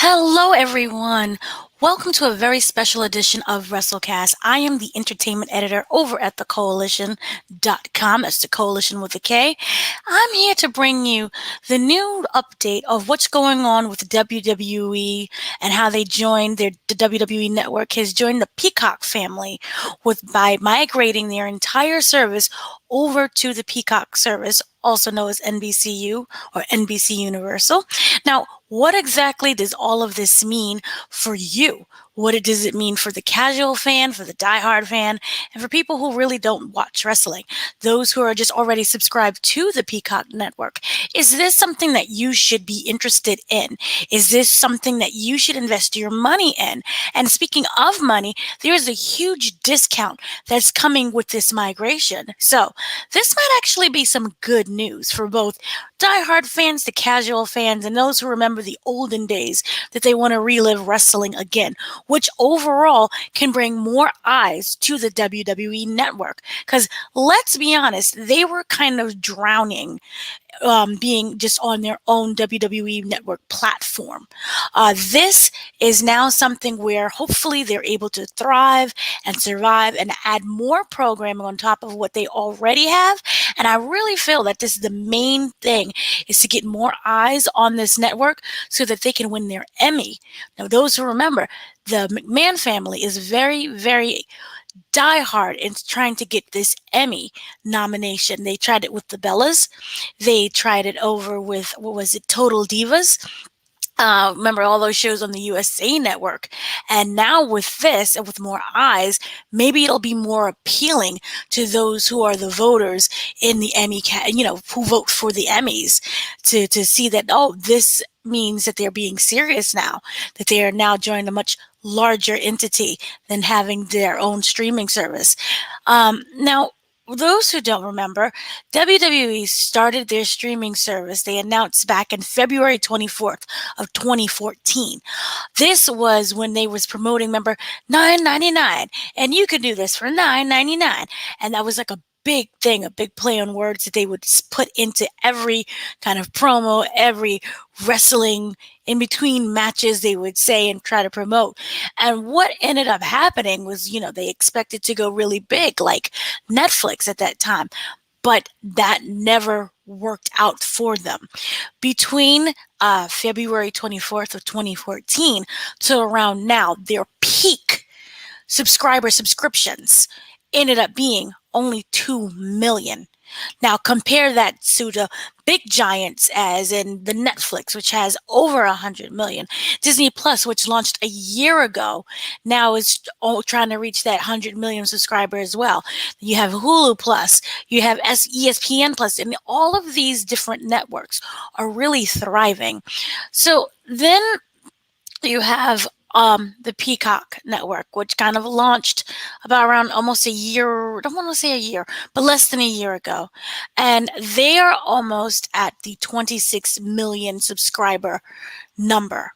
Hello, everyone. Welcome to a very special edition of WrestleCast. I am the entertainment editor over at the Koalition.com. That's the Coalition with a K. I'm here to bring you the new update of what's going on with the WWE and how they joined the WWE Network has joined the Peacock family by migrating their entire service over to the Peacock service, also known as NBCU or NBC Universal. Now, what exactly does all of this mean for you? What does it mean for the casual fan, for the diehard fan, and for people who really don't watch wrestling? Those who are just already subscribed to the Peacock Network. Is this something that you should be interested in? Is this something that you should invest your money in? And speaking of money, there's a huge discount that's coming with this migration. So this might actually be some good news for both diehard fans, the casual fans, and those who remember the olden days that they want to relive wrestling again, which overall can bring more eyes to the WWE Network. Because let's be honest, they were kind of drowning being just on their own WWE Network platform. This is now something where hopefully they're able to thrive and survive and add more programming on top of what they already have. And I really feel that this is the main thing, is to get more eyes on this network so that they can win their Emmy. Now, those who remember, the McMahon family is very, very diehard in trying to get this Emmy nomination. They tried it with the Bellas. They tried it over with, what was it, Total Divas. Remember all those shows on the USA Network. And now with this and with more eyes, maybe it'll be more appealing to those who are the voters in the Emmy, who vote for the Emmys to see that, oh, this means that they're being serious now, that they are now joining a much larger entity than having their own streaming service. Now, those who don't remember, WWE started their streaming service. They announced back in February 24th of 2014. This was when they was promoting, remember, $9.99, and you could do this for $9.99, and that was like a big thing, a big play on words that they would put into every kind of promo, every wrestling in between matches they would say and try to promote. And what ended up happening was, they expected to go really big like Netflix at that time, but that never worked out for them. Between February 24th of 2014 to around now, their peak subscriptions ended up being only 2 million. Now compare that to the big giants as in the Netflix, which has over 100 million. Disney Plus, which launched a year ago, now is trying to reach that 100 million subscriber as well. You have Hulu Plus, you have ESPN Plus, and all of these different networks are really thriving. So then you have the Peacock Network, which kind of launched about around almost a year, I don't want to say a year, but less than a year ago. And they are almost at the 26 million subscriber number.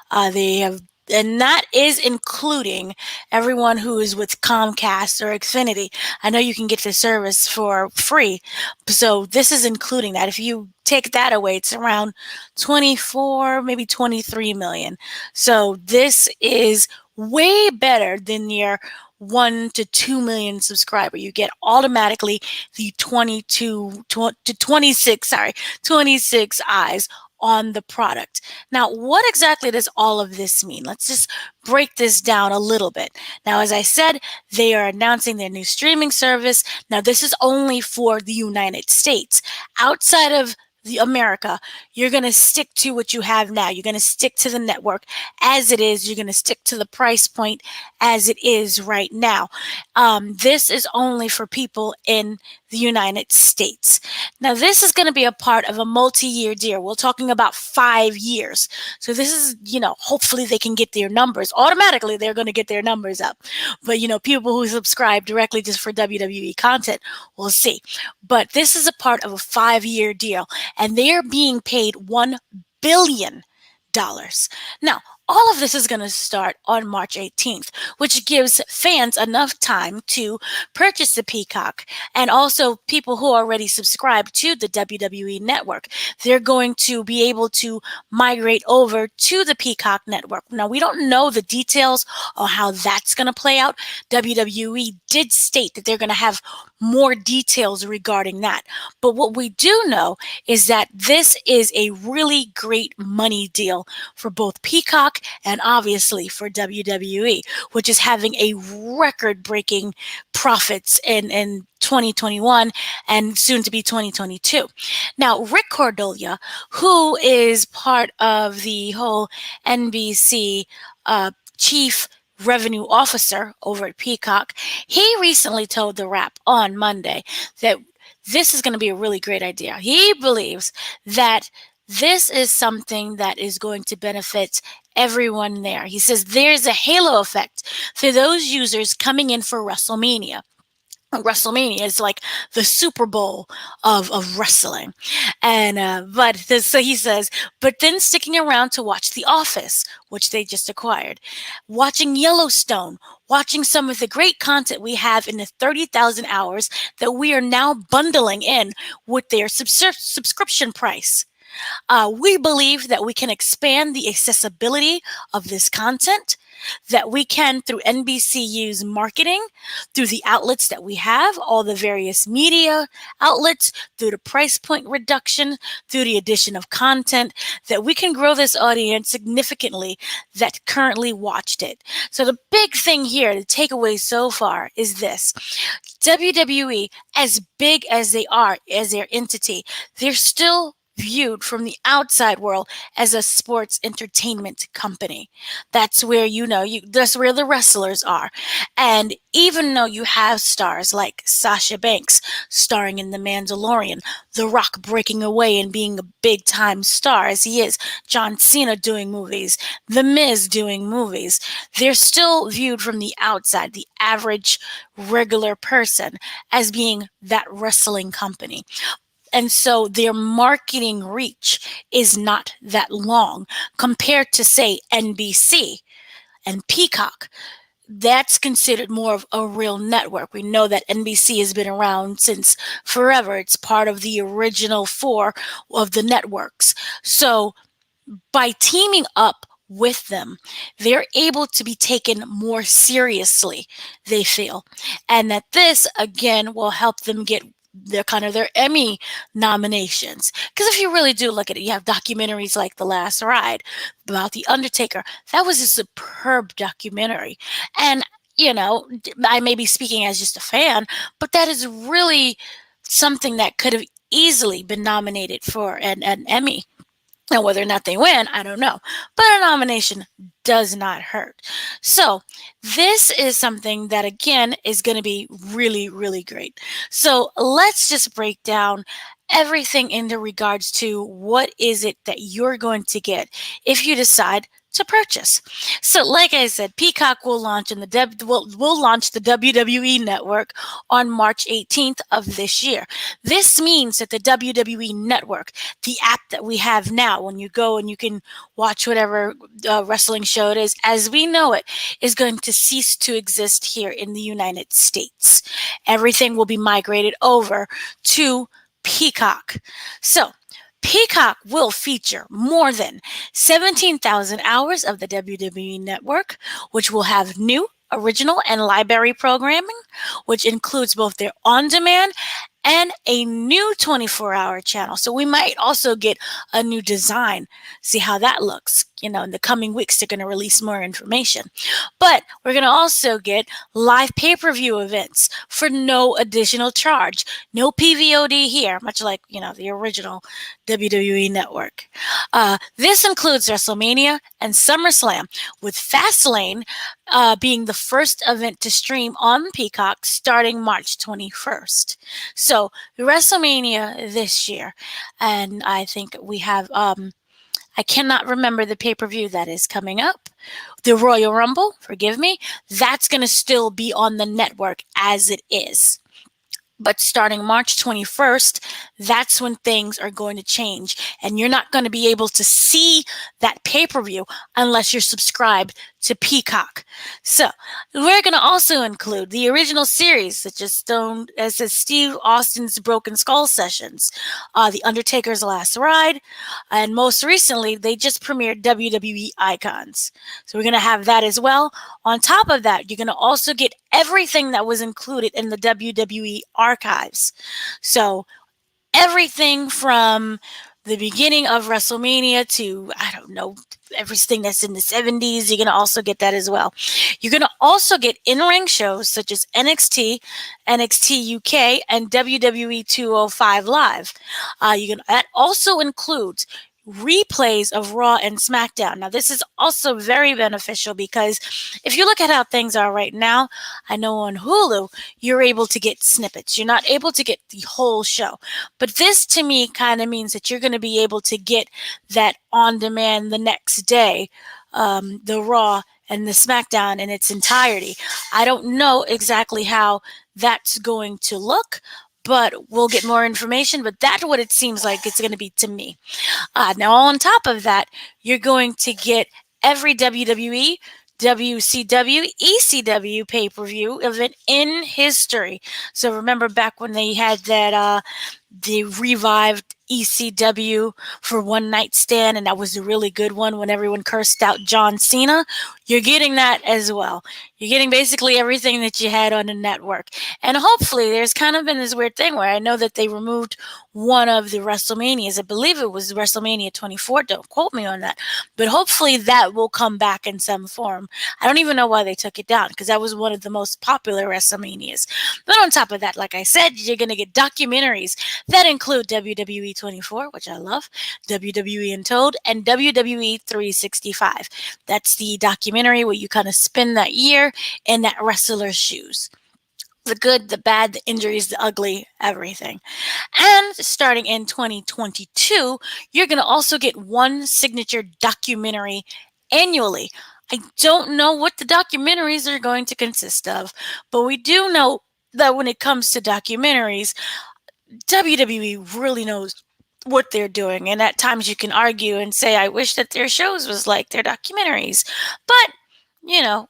And that is including everyone who is with Comcast or Xfinity. I know you can get the service for free, so this is including that. If you take that away, it's around 24, maybe 23 million. So this is way better than your 1 to 2 million subscriber. You get automatically the 26 eyes on the product. Now, what exactly does all of this mean? Let's just break this down a little bit. Now, as I said, they are announcing their new streaming service. Now, this is only for the United States. Outside of America, you're going to stick to what you have now. You're going to stick to the network as it is. You're going to stick to the price point as it is right now. This is only for people in the United States. Now, this is going to be a part of a multi-year deal. We're talking about 5 years. So this is, hopefully they can get their numbers. Automatically, they're going to get their numbers up. But, people who subscribe directly just for WWE content, we'll see. But this is a part of a 5-year deal, and they are being paid $1 billion. Now, All of this is going to start on March 18th, which gives fans enough time to purchase the Peacock, and also people who already subscribe to the WWE Network. They're going to be able to migrate over to the Peacock Network. Now, we don't know the details on how that's going to play out. WWE did state that they're going to have more details regarding that. But what we do know is that this is a really great money deal for both Peacock and obviously for WWE, which is having a record breaking profits in 2021 and soon to be 2022. Now, Rick Cordelia, who is part of the whole NBC chief revenue officer over at Peacock, he recently told The Wrap on Monday that this is going to be a really great idea. He believes that this is something that is going to benefit everyone there. He says there's a halo effect for those users coming in for WrestleMania. WrestleMania is like the Super Bowl of wrestling. And so he says, but then sticking around to watch The Office, which they just acquired, watching Yellowstone, watching some of the great content we have in the 30,000 hours that we are now bundling in with their subscription price. We believe that we can expand the accessibility of this content, that we can, through NBCU's marketing, through the outlets that we have, all the various media outlets, through the price point reduction, through the addition of content, that we can grow this audience significantly that currently watched it. So the big thing here, the takeaway so far is this. WWE, as big as they are as their entity, they're still viewed from the outside world as a sports entertainment company. That's where that's where the wrestlers are. And even though you have stars like Sasha Banks starring in The Mandalorian, The Rock breaking away and being a big time star as he is, John Cena doing movies, The Miz doing movies, they're still viewed from the outside, the average regular person, as being that wrestling company. And so their marketing reach is not that long compared to, say, NBC and Peacock. That's considered more of a real network. We know that NBC has been around since forever. It's part of the original four of the networks. So by teaming up with them, they're able to be taken more seriously, they feel. And that this, again, will help them get their Emmy nominations. Because if you really do look at it, you have documentaries like The Last Ride about The Undertaker. That was a superb documentary. And, I may be speaking as just a fan, but that is really something that could have easily been nominated for an Emmy. And whether or not they win, I don't know. But a nomination does not hurt. So this is something that, again, is going to be really, really great. So let's just break down everything into regards to what is it that you're going to get if you decide to purchase. So, like I said, Peacock will launch will launch the WWE Network on March 18th of this year. This means that the WWE Network, the app that we have now, when you go and you can watch whatever wrestling show it is, as we know it, is going to cease to exist here in the United States. Everything will be migrated over to Peacock. So, Peacock will feature more than 17,000 hours of the WWE Network, which will have new, original, and library programming, which includes both their on-demand and a new 24-hour channel. So we might also get a new design, see how that looks. In the coming weeks, they're going to release more information. But we're going to also get live pay-per-view events for no additional charge. No PVOD here, much like, the original WWE Network. This includes WrestleMania and SummerSlam, with Fastlane being the first event to stream on Peacock starting March 21st. So WrestleMania this year, and I think we have I cannot remember the pay-per-view that is coming up. The Royal Rumble, forgive me, that's going to still be on the network as it is. But starting March 21st, that's when things are going to change. And you're not going to be able to see that pay-per-view unless you're subscribed to Peacock. So we're going to also include the original series, such as Steve Austin's Broken Skull sessions, The Undertaker's Last Ride, and most recently, they just premiered WWE Icons. So we're going to have that as well. On top of that, you're going to also get everything that was included in the WWE archives. So everything from the beginning of WrestleMania to, I don't know, everything that's in the 70s, you're going to also get that as well. You're going to also get in-ring shows such as NXT, NXT UK, and WWE 205 Live. That also includes replays of Raw and SmackDown. Now, this is also very beneficial because if you look at how things are right now, I know on Hulu, you're able to get snippets. You're not able to get the whole show. But this, to me, kind of means that you're going to be able to get that on demand the next day, the Raw and the SmackDown in its entirety. I don't know exactly how that's going to look, but we'll get more information. But that's what it seems like it's going to be to me. Now, on top of that, you're going to get every WWE, WCW, ECW pay-per-view event in history. So remember back when they had that the revived ECW for One Night Stand, and that was a really good one when everyone cursed out John Cena. You're getting that as well. You're getting basically everything that you had on the network. And hopefully there's kind of been this weird thing where I know that they removed one of the WrestleManias. I believe it was WrestleMania 24. Don't quote me on that. But hopefully that will come back in some form. I don't even know why they took it down because that was one of the most popular WrestleManias. But on top of that, like I said, you're going to get documentaries that include WWE 24, which I love, WWE Untold, and WWE 365. That's the documentary where you kind of spend that year in that wrestler's shoes. The good, the bad, the injuries, the ugly, everything. And starting in 2022, you're going to also get one signature documentary annually. I don't know what the documentaries are going to consist of, but we do know that when it comes to documentaries, WWE really knows what they're doing. And at times you can argue and say, I wish that their shows was like their documentaries. But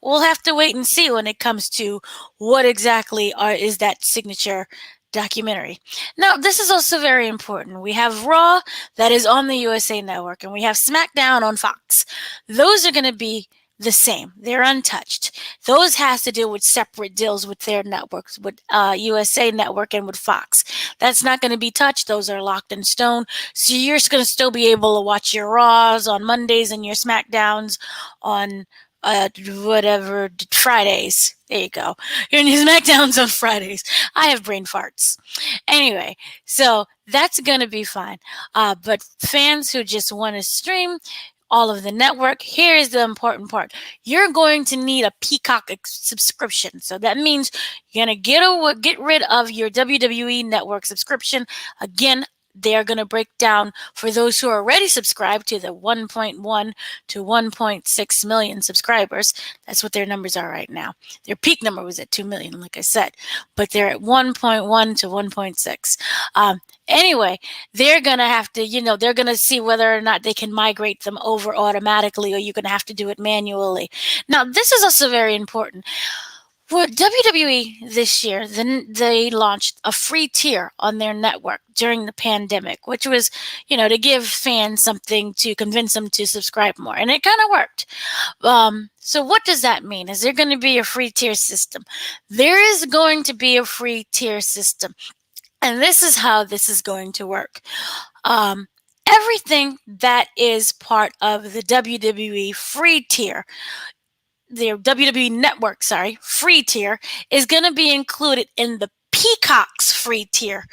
we'll have to wait and see when it comes to what exactly is that signature documentary. Now, this is also very important. We have Raw that is on the USA Network, and we have SmackDown on Fox. Those are going to be the same. They're untouched. Those has to deal with separate deals with their networks, with USA Network and with Fox. That's not going to be touched. Those are locked in stone. So you're going to still be able to watch your Raws on Mondays and your SmackDowns on Fridays. There you go. Your SmackDowns on Fridays. I have brain farts. Anyway, so that's going to be fine. But fans who just want to stream all of the network, here is the important part. You're going to need a Peacock subscription. So that means you're going to get rid of your WWE Network subscription. Again, they're going to break down for those who are already subscribed to the 1.1 to 1.6 million subscribers. That's what their numbers are right now. Their peak number was at 2 million, like I said, but they're at 1.1 to 1.6. Anyway, they're going to have to, they're going to see whether or not they can migrate them over automatically, or you're going to have to do it manually. Now, this is also very important. For WWE this year, then they launched a free tier on their network during the pandemic, which was, to give fans something to convince them to subscribe more. And it kind of worked. So what does that mean? Is there going to be a free tier system? There is going to be a free tier system. And this is how this is going to work. Everything that is part of the WWE free tier, the WWE Network, free tier, is going to be included in the Peacock's free tier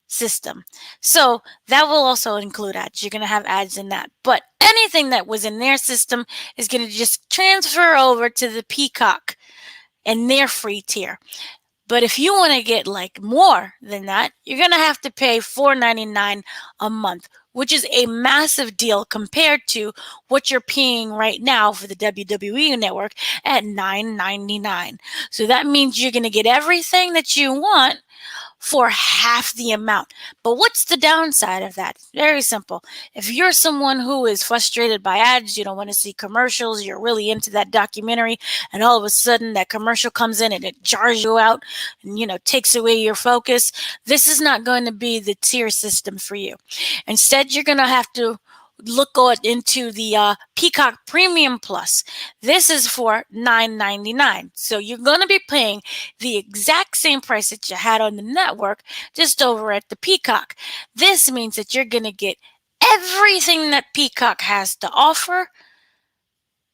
system. So that will also include ads. You're going to have ads in that. But anything that was in their system is going to just transfer over to the Peacock and their free tier. But if you want to get more than that, you're going to have to pay $4.99 a month, which is a massive deal compared to what you're paying right now for the WWE Network at $9.99. So that means you're going to get everything that you want for half the amount. But what's the downside of that? Very simple. If you're someone who is frustrated by ads, you don't want to see commercials, you're really into that documentary, and all of a sudden that commercial comes in and it jars you out and, takes away your focus, this is not going to be the tier system for you. Instead, you're going to have to look into the Peacock Premium Plus. This is for $9.99. So you're going to be paying the exact same price that you had on the network, just over at the Peacock. This means that you're going to get everything that Peacock has to offer,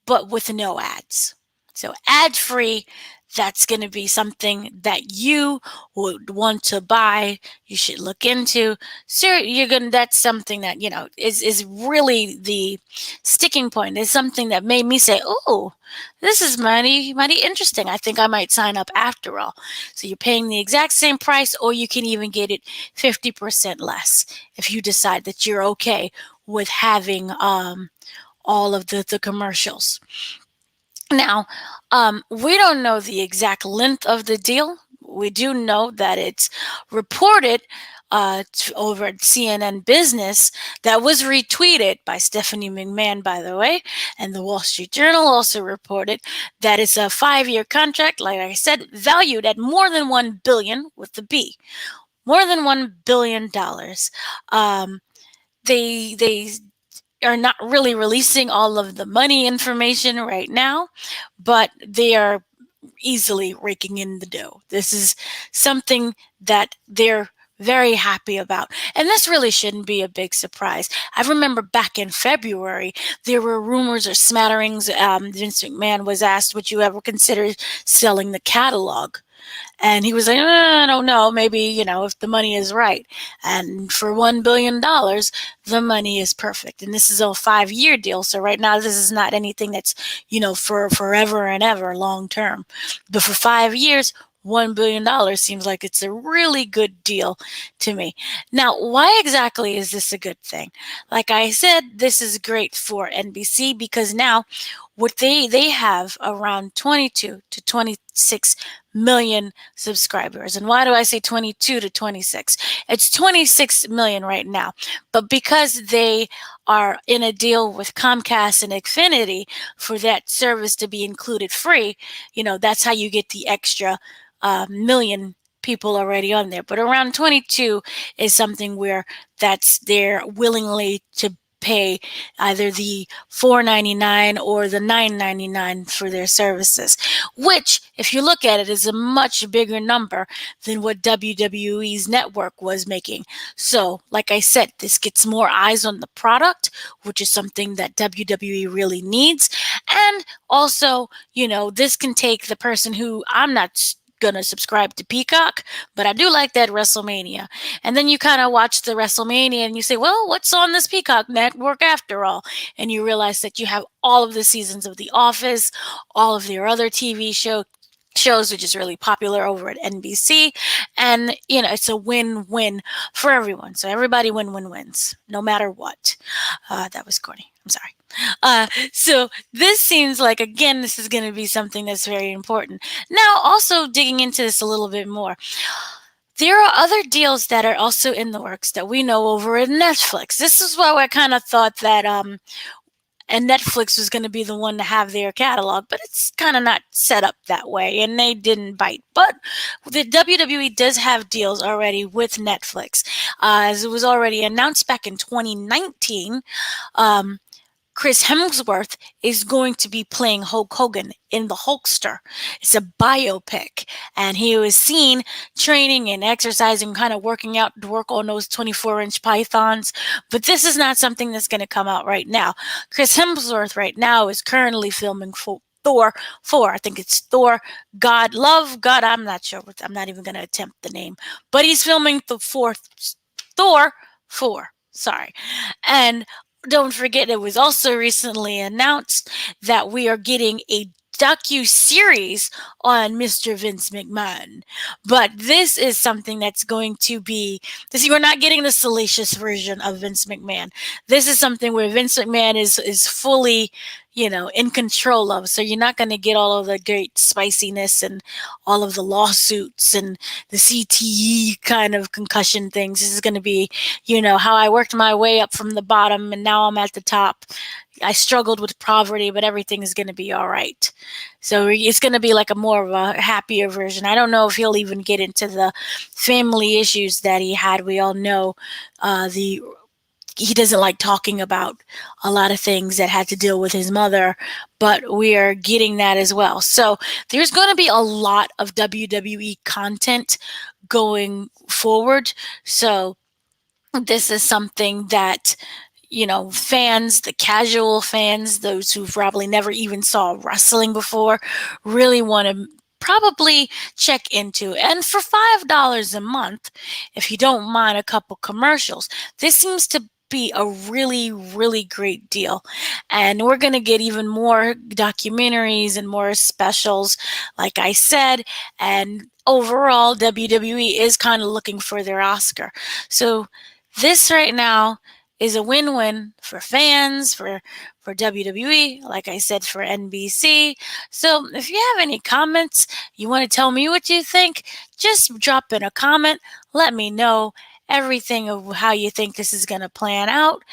but with no ads. So ad-free, that's going to be something that you would want to buy. You should look into. So that's something that, is really the sticking point. It's something that made me say, oh, this is mighty interesting. I think I might sign up after all. So you're paying the exact same price, or you can even get it 50% less if you decide that you're okay with having all of the commercials. Now, we don't know the exact length of the deal. We do know that it's reported over at CNN Business, that was retweeted by Stephanie McMahon, by the way, and the Wall Street Journal also reported that it's a 5-year contract, like I said, valued at more than $1 billion with the B, more than $1 billion. They are not really releasing all of the money information right now, but they are easily raking in the dough. This is something that they're very happy about. And this really shouldn't be a big surprise. I remember back in February, there were rumors or smatterings. Vince McMahon was asked, would you ever consider selling the catalog? And he was like, I don't know, maybe, if the money is right. And for $1 billion, the money is perfect. And this is a 5-year deal. So right now, this is not anything that's, for forever and ever, long term. But for 5 years, $1 billion seems like it's a really good deal to me. Now, why exactly is this a good thing? Like I said, this is great for NBC because now what they have around 22 to 26 million subscribers. And why do I say 22 to 26? It's 26 million right now. But because they are in a deal with Comcast and Xfinity for that service to be included free, that's how you get the extra million people already on there. But around 22 is something where they're willingly to pay either the $4.99 or the $9.99 for their services, which, if you look at it, is a much bigger number than what WWE's network was making. So, like I said, this gets more eyes on the product, which is something that WWE really needs. And also, this can take the person who I'm not gonna subscribe to Peacock, but I do like that WrestleMania. And then you kind of watch the WrestleMania and you say, well, what's on this Peacock network after all? And you realize that you have all of the seasons of The Office, all of their other TV shows, which is really popular over at NBC. And, it's a win-win for everyone. So everybody wins, no matter what. That was corny. I'm sorry. So this seems like, again, this is going to be something that's very important. Now, also digging into this a little bit more, there are other deals that are also in the works that we know over at Netflix. This is why I kind of thought that and Netflix was going to be the one to have their catalog, but it's kind of not set up that way, and they didn't bite. But the WWE does have deals already with Netflix. As it was already announced back in 2019, Chris Hemsworth is going to be playing Hulk Hogan in The Hulkster. It's a biopic, and he was seen training and exercising, kind of working out to work on those 24-inch pythons. But this is not something that's going to come out right now. Chris Hemsworth right now is currently filming Thor 4. I think it's Thor, God, Love, God. I'm not sure. I'm not even going to attempt the name. But he's filming the Thor 4. Sorry. And don't forget, it was also recently announced that we are getting a docu-series on Mr. Vince McMahon. But this is something that's going to be, we're not getting the salacious version of Vince McMahon. This is something where Vince McMahon is fully, in control of. So you're not going to get all of the great spiciness and all of the lawsuits and the CTE kind of concussion things. This is going to be, how I worked my way up from the bottom and now I'm at the top. I struggled with poverty, but everything is going to be all right. So it's going to be like a more of a happier version. I don't know if he'll even get into the family issues that he had. We all know the he doesn't like talking about a lot of things that had to deal with his mother, but we are getting that as well. So there's going to be a lot of WWE content going forward. So this is something that fans, the casual fans, those who probably never even saw wrestling before, really want to probably check into. And for $5 a month, if you don't mind a couple commercials, this seems to be a really, really great deal. And we're going to get even more documentaries and more specials, like I said. And overall, WWE is kind of looking for their Oscar. So this right now is a win-win for fans, for WWE, like I said, for NBC. So if you have any comments, you want to tell me what you think, just drop in a comment. Let me know everything of how you think this is going to plan out.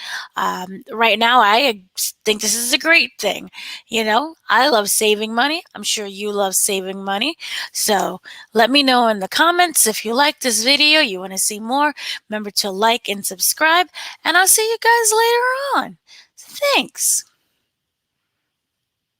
Right now, I think this is a great thing. I love saving money. I'm sure you love saving money. So let me know in the comments if you like this video, you want to see more. Remember to like and subscribe, and I'll see you guys later on. Thanks.